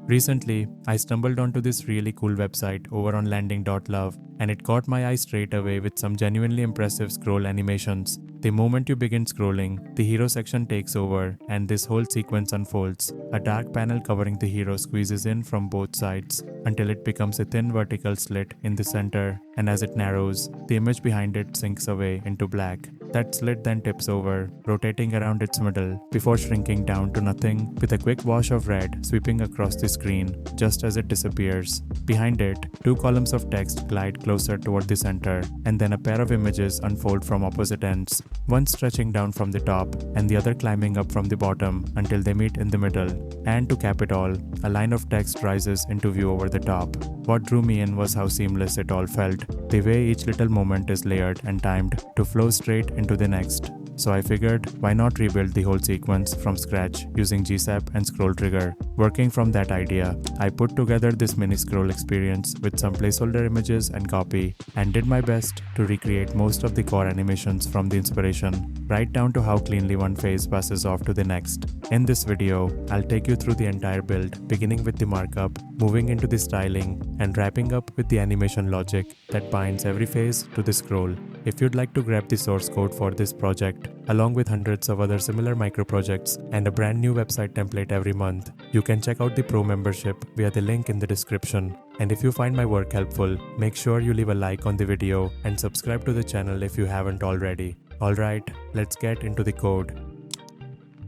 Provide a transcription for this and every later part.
Recently, I stumbled onto this really cool website over on landing.love and it caught my eye straight away with some genuinely impressive scroll animations. The moment you begin scrolling, the hero section takes over and this whole sequence unfolds. A dark panel covering the hero squeezes in from both sides until it becomes a thin vertical slit in the center, and as it narrows, the image behind it sinks away into black. That slit then tips over, rotating around its middle before shrinking down to nothing with a quick wash of red sweeping across the screen just as it disappears. Behind it, two columns of text glide closer toward the center, and then a pair of images unfold from opposite ends, one stretching down from the top and the other climbing up from the bottom until they meet in the middle. And to cap it all, a line of text rises into view over the top. What drew me in was how seamless it all felt, the way each little moment is layered and timed to flow straight into the next. So I figured, why not rebuild the whole sequence from scratch using GSAP and ScrollTrigger. Working from that idea, I put together this mini scroll experience with some placeholder images and copy, and did my best to recreate most of the core animations from the inspiration, right down to how cleanly one phase passes off to the next. In this video, I'll take you through the entire build, beginning with the markup, moving into the styling, and wrapping up with the animation logic that binds every phase to the scroll. If you'd like to grab the source code for this project, along with hundreds of other similar micro projects and a brand new website template every month, you can check out the Pro membership via the link in the description. And if you find my work helpful, make sure you leave a like on the video and subscribe to the channel if you haven't already. Alright, let's get into the code.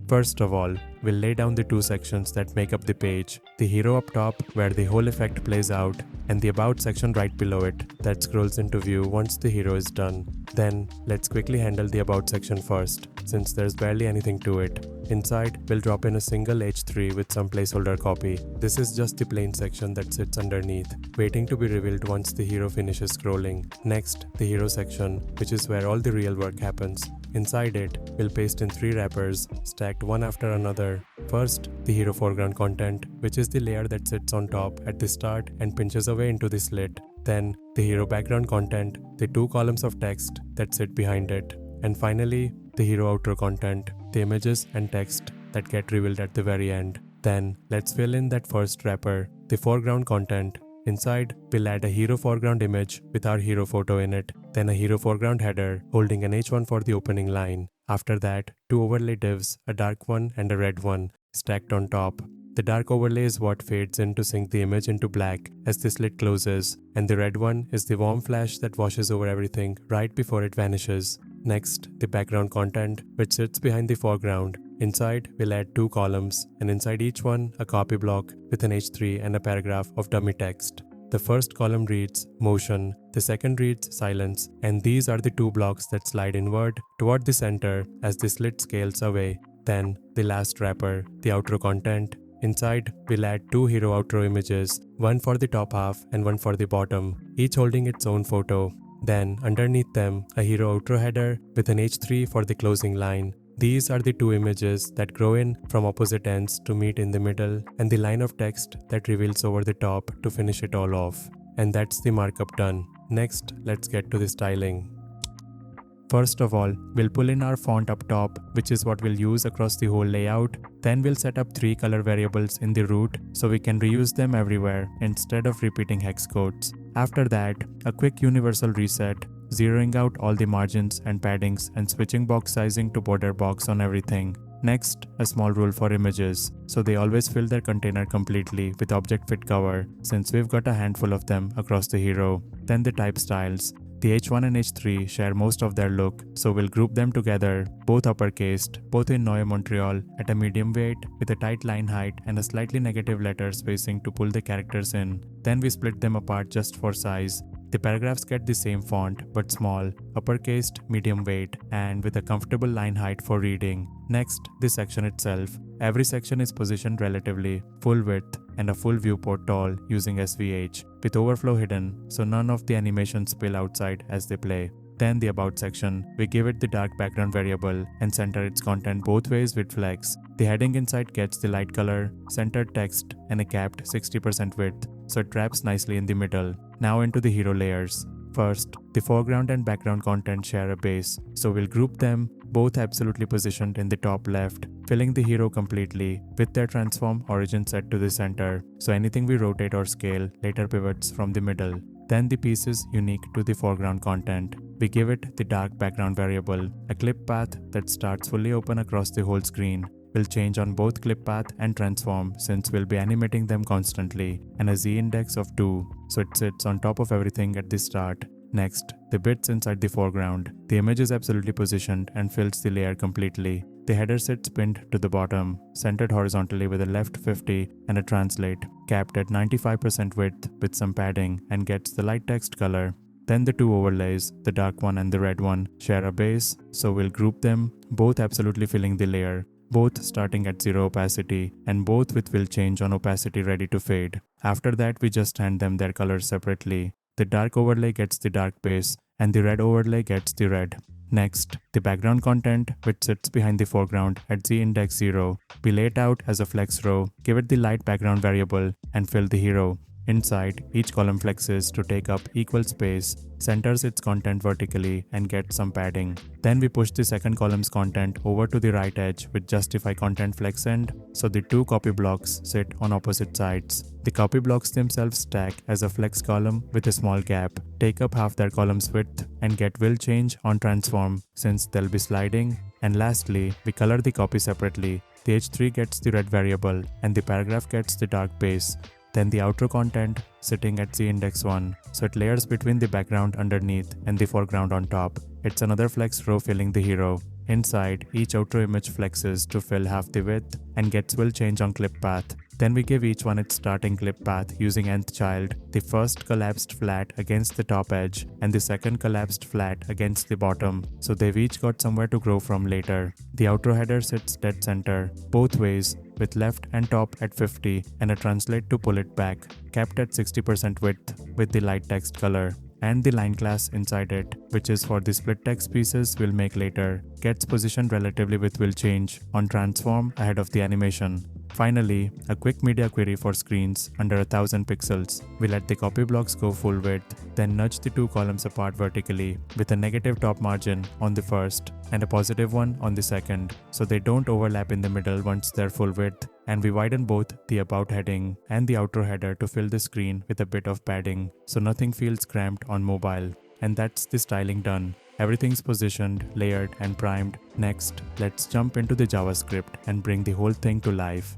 First of all, we'll lay down the two sections that make up the page, the hero up top where the whole effect plays out, and the about section right below it that scrolls into view once the hero is done. Then, let's quickly handle the about section first, since there's barely anything to it. Inside, we'll drop in a single H3 with some placeholder copy. This is just the plain section that sits underneath, waiting to be revealed once the hero finishes scrolling. Next, the hero section, which is where all the real work happens. Inside it, we'll paste in 3 wrappers, stacked one after another. First, the hero foreground content, which is the layer that sits on top at the start and pinches away into the slit. Then, the hero background content, the 2 columns of text that sit behind it. And finally, the hero outro content, the images and text that get revealed at the very end. Then, let's fill in that first wrapper, the foreground content. Inside, we'll add a hero foreground image with our hero photo in it, then a hero foreground header holding an H1 for the opening line. After that, 2 overlay divs, a dark one and a red one, stacked on top. The dark overlay is what fades in to sink the image into black as the slit closes, and the red one is the warm flash that washes over everything right before it vanishes. Next, the background content, which sits behind the foreground. Inside, we'll add 2 columns, and inside each one, a copy block with an H3 and a paragraph of dummy text. The first column reads motion, the second reads silence, and these are the 2 blocks that slide inward toward the center as the slit scales away. Then, the last wrapper, the outro content. Inside, we'll add 2 hero outro images, one for the top half and one for the bottom, each holding its own photo. Then, underneath them, a hero outro header with an H3 for the closing line. These are the 2 images that grow in from opposite ends to meet in the middle, and the line of text that reveals over the top to finish it all off. And that's the markup done. Next, let's get to the styling. First of all, we'll pull in our font up top, which is what we'll use across the whole layout. Then we'll set up 3 color variables in the root so we can reuse them everywhere instead of repeating hex codes. After that, a quick universal reset, zeroing out all the margins and paddings and switching box sizing to border box on everything. Next, a small rule for images, so they always fill their container completely with object fit cover since we've got a handful of them across the hero. Then the type styles. The H1 and H3 share most of their look, so we'll group them together, both uppercased, both in Neue Montreal, at a medium weight, with a tight line height and a slightly negative letter spacing to pull the characters in. Then we split them apart just for size. The paragraphs get the same font, but small, uppercased, medium weight, and with a comfortable line height for reading. Next, the section itself. Every section is positioned relatively, full width, and a full viewport tall using SVH, with overflow hidden so none of the animations spill outside as they play. Then the about section, we give it the dark background variable and center its content both ways with flex. The heading inside gets the light color, centered text, and a capped 60% width, so it wraps nicely in the middle. Now into the hero layers. First, the foreground and background content share a base, so we'll group them, both absolutely positioned in the top left, filling the hero completely, with their transform origin set to the center, so anything we rotate or scale later pivots from the middle. Then the piece is unique to the foreground content. We give it the dark background variable, a clip path that starts fully open across the whole screen. Will change on both clip path and transform since we'll be animating them constantly, and a z index of 2, so it sits on top of everything at the start. Next, the bits inside the foreground. The image is absolutely positioned and fills the layer completely. The header sits pinned to the bottom, centered horizontally with a left 50 and a translate, capped at 95% width with some padding, and gets the light text color. Then the two overlays, the dark one and the red one, share a base, so we'll group them, both absolutely filling the layer, both starting at 0 opacity, and both with will change on opacity ready to fade. After that, we just hand them their colors separately. The dark overlay gets the dark base, and the red overlay gets the red. Next, the background content, which sits behind the foreground at z index 0. We lay it out as a flex row, give it the light background variable, and fill the hero. Inside, each column flexes to take up equal space, centers its content vertically, and gets some padding. Then we push the second column's content over to the right edge with justify content flex end, so the two copy blocks sit on opposite sides. The copy blocks themselves stack as a flex column with a small gap, take up half their column's width, and get will change on transform since they'll be sliding. And lastly, we color the copy separately. The h3 gets the red variable, and the paragraph gets the dark base. Then the outro content sitting at z index 1, so it layers between the background underneath and the foreground on top. It's another flex row filling the hero. Inside, each outro image flexes to fill half the width and gets will change on clip path. Then we give each one its starting clip path using nth child, the first collapsed flat against the top edge and the second collapsed flat against the bottom, so they've each got somewhere to grow from later. The outro header sits dead center, both ways, with left and top at 50 and a translate to pull it back, capped at 60% width with the light text color. And the line class inside it, which is for the split text pieces we'll make later, gets positioned relatively with will change on transform ahead of the animation. Finally, a quick media query for screens under 1000 pixels. We let the copy blocks go full width, then nudge the two columns apart vertically with a negative top margin on the first and a positive one on the second, so they don't overlap in the middle once they're full width. And we widen both the about heading and the outro header to fill the screen with a bit of padding, so nothing feels cramped on mobile. And that's the styling done. Everything's positioned, layered, and primed. Next, let's jump into the JavaScript and bring the whole thing to life.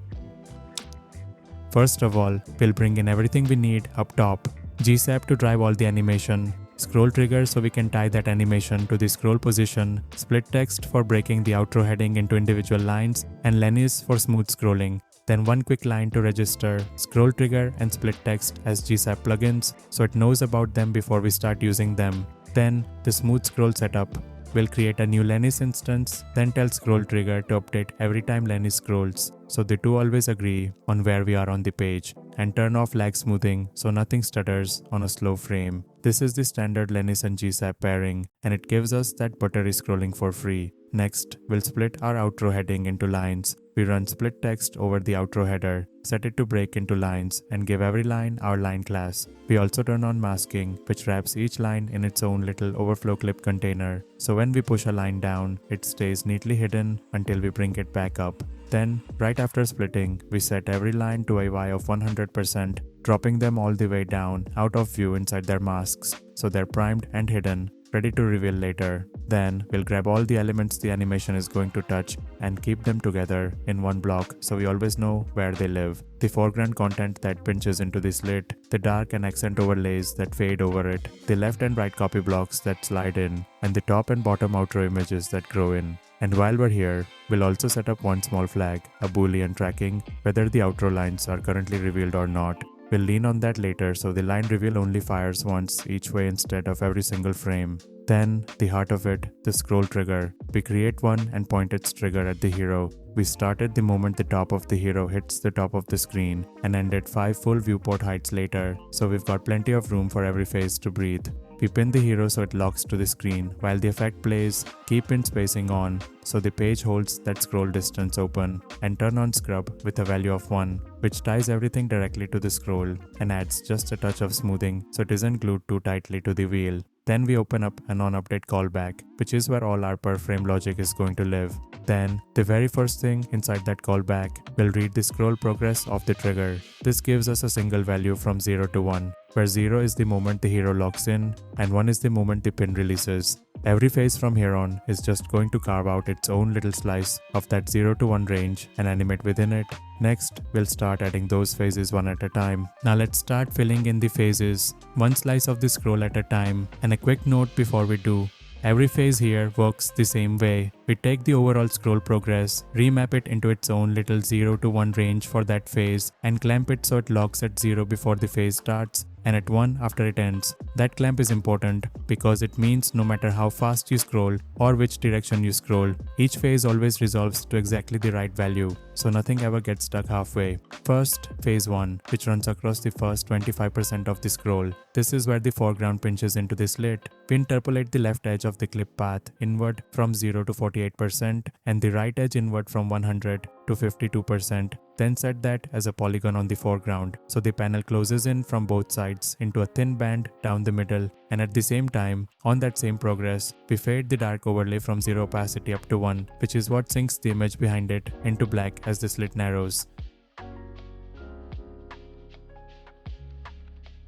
First of all, we'll bring in everything we need up top. GSAP to drive all the animation, ScrollTrigger so we can tie that animation to the scroll position, split text for breaking the outro heading into individual lines, and Lennies for smooth scrolling. Then one quick line to register ScrollTrigger and split text as GSAP plugins so it knows about them before we start using them. Then the smooth scroll setup. We'll create a new Lennies instance, then tell ScrollTrigger to update every time Lennies scrolls, so the two always agree on where we are on the page, and turn off lag smoothing so nothing stutters on a slow frame. This is the standard Lennies and GSAP pairing, and it gives us that buttery scrolling for free. Next, we'll split our outro heading into lines. We run split text over the outro header, set it to break into lines, and give every line our line class. We also turn on masking, which wraps each line in its own little overflow clip container, so when we push a line down, it stays neatly hidden until we bring it back up. Then, right after splitting, we set every line to a Y of 100%, dropping them all the way down out of view inside their masks, so they're primed and hidden, ready to reveal later. Then, we'll grab all the elements the animation is going to touch and keep them together in one block so we always know where they live. The foreground content that pinches into the slit, the dark and accent overlays that fade over it, the left and right copy blocks that slide in, and the top and bottom outro images that grow in. And while we're here, we'll also set up one small flag, a boolean tracking whether the outro lines are currently revealed or not. We'll lean on that later so the line reveal only fires once each way instead of every single frame. Then, the heart of it, the scroll trigger. We create one and point its trigger at the hero. We start it the moment the top of the hero hits the top of the screen and end at 5 full viewport heights later, so we've got plenty of room for every face to breathe. We pin the hero so it locks to the screen while the effect plays, keep pin spacing on so the page holds that scroll distance open, and turn on scrub with a value of 1, which ties everything directly to the scroll and adds just a touch of smoothing so it isn't glued too tightly to the wheel. Then we open up an onUpdate callback, which is where all our per frame logic is going to live. Then, the very first thing inside that callback will read the scroll progress of the trigger. This gives us a single value from 0 to 1, where 0 is the moment the hero locks in and 1 is the moment the pin releases. Every phase from here on is just going to carve out its own little slice of that 0 to 1 range and animate within it. Next, we'll start adding those phases one at a time. Now let's start filling in the phases, one slice of the scroll at a time. And a quick note before we do. Every phase here works the same way. We take the overall scroll progress, remap it into its own little 0 to 1 range for that phase, and clamp it so it locks at 0 before the phase starts and at 1 after it ends. That clamp is important because it means no matter how fast you scroll or which direction you scroll, each phase always resolves to exactly the right value, so nothing ever gets stuck halfway. First, phase 1, which runs across the first 25% of the scroll. This is where the foreground pinches into the slit. We interpolate the left edge of the clip path inward from 0 to 48% and the right edge inward from 100 to 52%. Then set that as a polygon on the foreground, so the panel closes in from both sides into a thin band down the middle, and at the same time, on that same progress, we fade the dark overlay from 0 opacity up to 1, which is what sinks the image behind it into black as the slit narrows.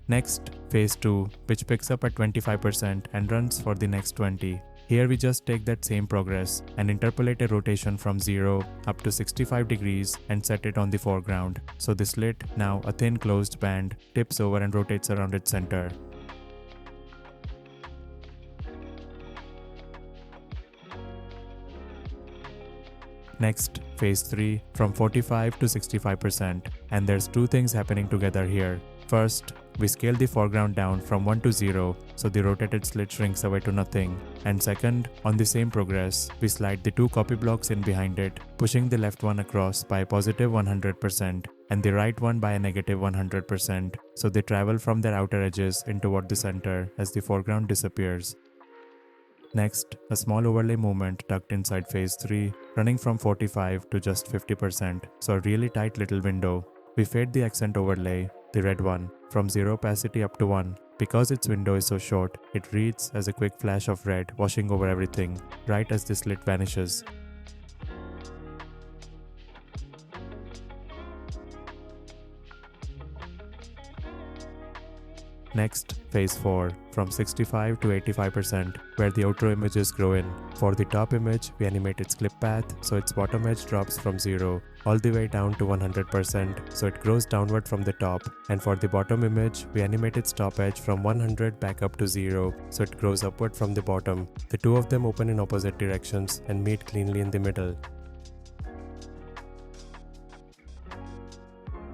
Next, phase 2, which picks up at 25% and runs for the next 20. Here we just take that same progress and interpolate a rotation from 0 up to 65 degrees and set it on the foreground. So the slit, now a thin closed band, tips over and rotates around its center. Next, phase 3, from 45 to 65%. And there's two things happening together here. First, we scale the foreground down from 1 to 0, so the rotated slit shrinks away to nothing. And second, on the same progress, we slide the two copy blocks in behind it, pushing the left one across by a positive 100% and the right one by a negative 100%, so they travel from their outer edges in toward the center as the foreground disappears. Next, a small overlay movement tucked inside phase 3, running from 45 to just 50%, so a really tight little window. We fade the accent overlay, the red one, from 0 opacity up to 1. Because its window is so short, it reads as a quick flash of red washing over everything, right as the slit vanishes. Next, phase 4, from 65 to 85%, where the outer images grow in. For the top image, we animate its clip path, so its bottom edge drops from 0 all the way down to 100%, so it grows downward from the top. And for the bottom image, we animate its top edge from 100 back up to 0, so it grows upward from the bottom. The two of them open in opposite directions and meet cleanly in the middle.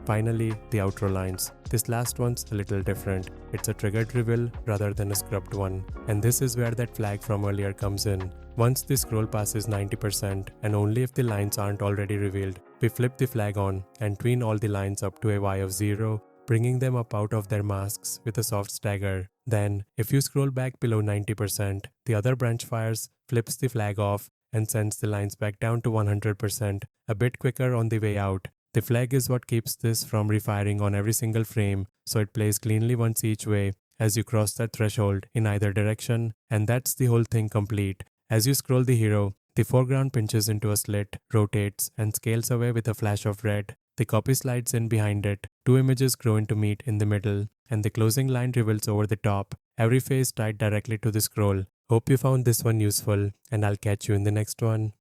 Finally, the outro lines. This last one's a little different. It's a triggered reveal rather than a scrubbed one. And this is where that flag from earlier comes in. Once the scroll passes 90%, and only if the lines aren't already revealed, we flip the flag on and tween all the lines up to a Y of 0, bringing them up out of their masks with a soft stagger. Then, if you scroll back below 90%, the other branch fires, flips the flag off, and sends the lines back down to 100%, a bit quicker on the way out. The flag is what keeps this from refiring on every single frame, so it plays cleanly once each way as you cross that threshold in either direction, and that's the whole thing complete. As you scroll the hero, the foreground pinches into a slit, rotates, and scales away with a flash of red. The copy slides in behind it, two images grow into meet in the middle, and the closing line reveals over the top, every phase tied directly to the scroll. Hope you found this one useful, and I'll catch you in the next one.